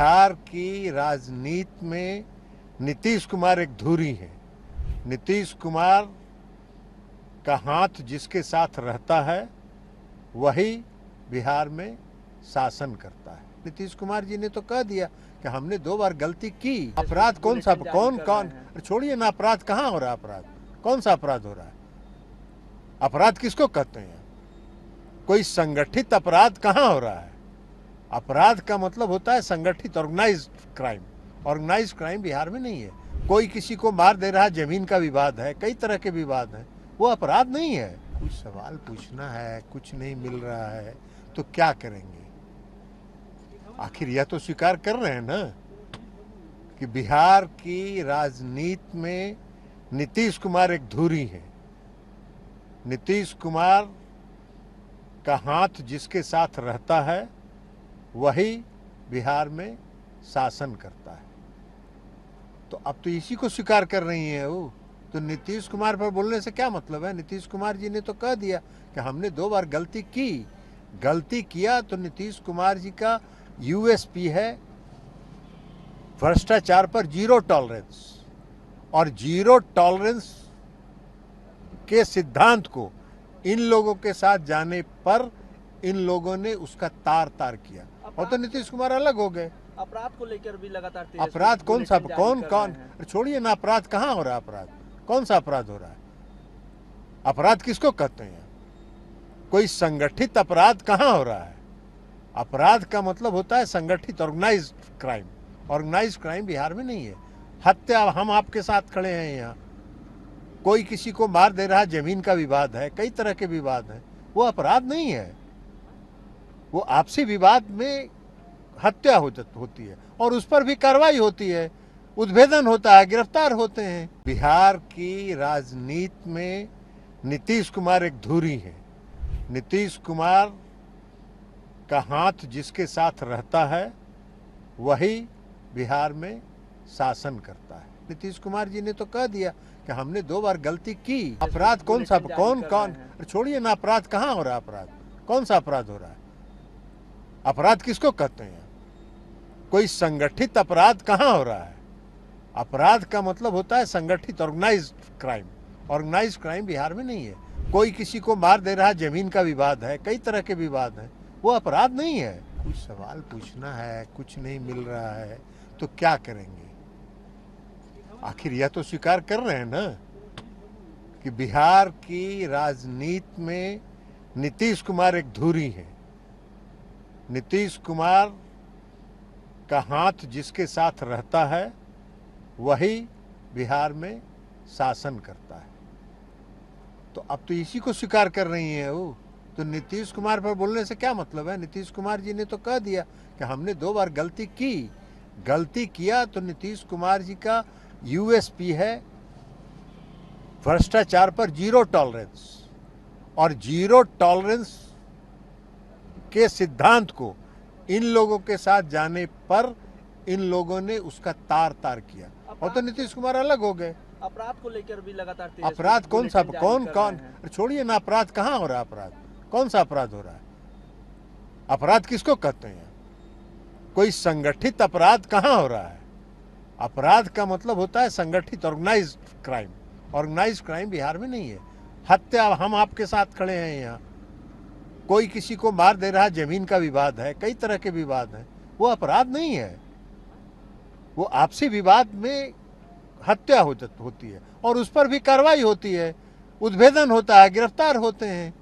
बिहार की राजनीति में नीतीश कुमार एक धुरी है। नीतीश कुमार का हाथ जिसके साथ रहता है वही बिहार में शासन करता है। नीतीश कुमार जी ने तो कह दिया कि हमने 2 बार गलती की। अपराध कौन सा, कौन छोड़िए ना, अपराध कहाँ हो रहा है? अपराध कौन सा अपराध हो रहा है? अपराध किसको कहते हैं? कोई संगठित अपराध कहाँ हो रहा है? अपराध का मतलब होता है संगठित, organised crime. Organised crime Bihar में नहीं है। कोई किसी को मार दे रहा है, जमीन का विवाद है, कई तरह के विवाद हैं, वो अपराध नहीं है। कुछ सवाल पूछना है, कुछ नहीं मिल रहा है तो क्या करेंगे? आखिर यह तो स्वीकार कर रहे हैं ना कि बिहार की राजनीति में नीतीश कुमार एक धुरी है। नीतीश कुमार का हाथ जिसके साथ रहता है वही बिहार में शासन करता है। तो अब तो इसी को स्वीकार कर रही हैं वो। तो नीतीश कुमार पर बोलने से क्या मतलब है? नीतीश कुमार जी ने तो कह दिया कि हमने 2 बार गलती की। गलती किया तो नीतीश कुमार जी का यूएसपी है भ्रष्टाचार पर जीरो टॉलरेंस, और जीरो टॉलरेंस के सिद्धांत को इन लोगों के साथ जाने पर इन लोगों ने उसका तार तार किया, और तो नीतीश कुमार अलग हो गए। अपराध को लेकर भी लगातार अपराध कौन सा, कौन छोड़िए ना, अपराध कहाँ हो रहा है? अपराध कौन सा अपराध हो रहा है? अपराध किसको कहते हैं? कोई संगठित अपराध कहाँ हो रहा है? अपराध का मतलब होता है संगठित, organised crime. Organised crime Bihar में नहीं है। हत्या, हम आपके साथ खड़े हैं यहाँ, कोई किसी को मार दे रहा है, जमीन का विवाद है, कई तरह के विवाद हैं, वो अपराध नहीं है। वो आपसी विवाद में हत्या होती है और उस पर भी कार्रवाई होती है, उद्भेदन होता है, गिरफ्तार होते हैं। बिहार की राजनीति में नीतीश कुमार एक धुरी है। नीतीश कुमार का हाथ जिसके साथ रहता है वही बिहार में शासन करता है। नीतीश कुमार जी ने तो कह दिया कि हमने 2 बार गलती की। अपराध कौन सा, कौन छोड़िए ना, अपराध कहाँ हो रहा है? अपराध कौन सा अपराध हो रहा है? अपराध किसको कहते हैं? कोई संगठित अपराध कहाँ हो रहा है? अपराध का मतलब होता है संगठित, organised crime. Organised crime Bihar में नहीं है। कोई किसी को मार दे रहा है, जमीन का विवाद है, कई तरह के विवाद हैं, वो अपराध नहीं है। कुछ सवाल पूछना है, कुछ नहीं मिल रहा है तो क्या करेंगे? आखिर यह तो स्वीकार कर रहे हैं ना कि बिहार की राजनीति में नीतीश कुमार एक धुरी है। नीतीश कुमार का हाथ जिसके साथ रहता है वही बिहार में शासन करता है। तो अब तो इसी को स्वीकार कर रही हैं वो। तो नीतीश कुमार पर बोलने से क्या मतलब है? नीतीश कुमार जी ने तो कह दिया कि हमने 2 बार गलती की। गलती किया तो नीतीश कुमार जी का यूएसपी है भ्रष्टाचार पर जीरो टॉलरेंस, और जीरो टॉलरेंस के सिद्धांत को इन लोगों के साथ जाने पर इन लोगों ने उसका तार तार किया, और तो नीतीश कुमार अलग हो गए। अपराध को लेकर भी लगातार अपराध कौन सा, कौन छोड़िए ना, अपराध कहाँ हो रहा है? अपराध कौन सा अपराध हो रहा है? अपराध किसको कहते हैं? कोई संगठित अपराध कहाँ हो रहा है? अपराध का मतलब होता है संगठित, organised crime. Organised crime Bihar में नहीं है। हत्या, हम आपके साथ खड़े हैं यहाँ, कोई किसी को मार दे रहा है, जमीन का विवाद है, कई तरह के विवाद हैं, वो अपराध नहीं है। वो आपसी विवाद में हत्या होती है और उस पर भी कार्रवाई होती है, उद्भेदन होता है, गिरफ्तार होते हैं।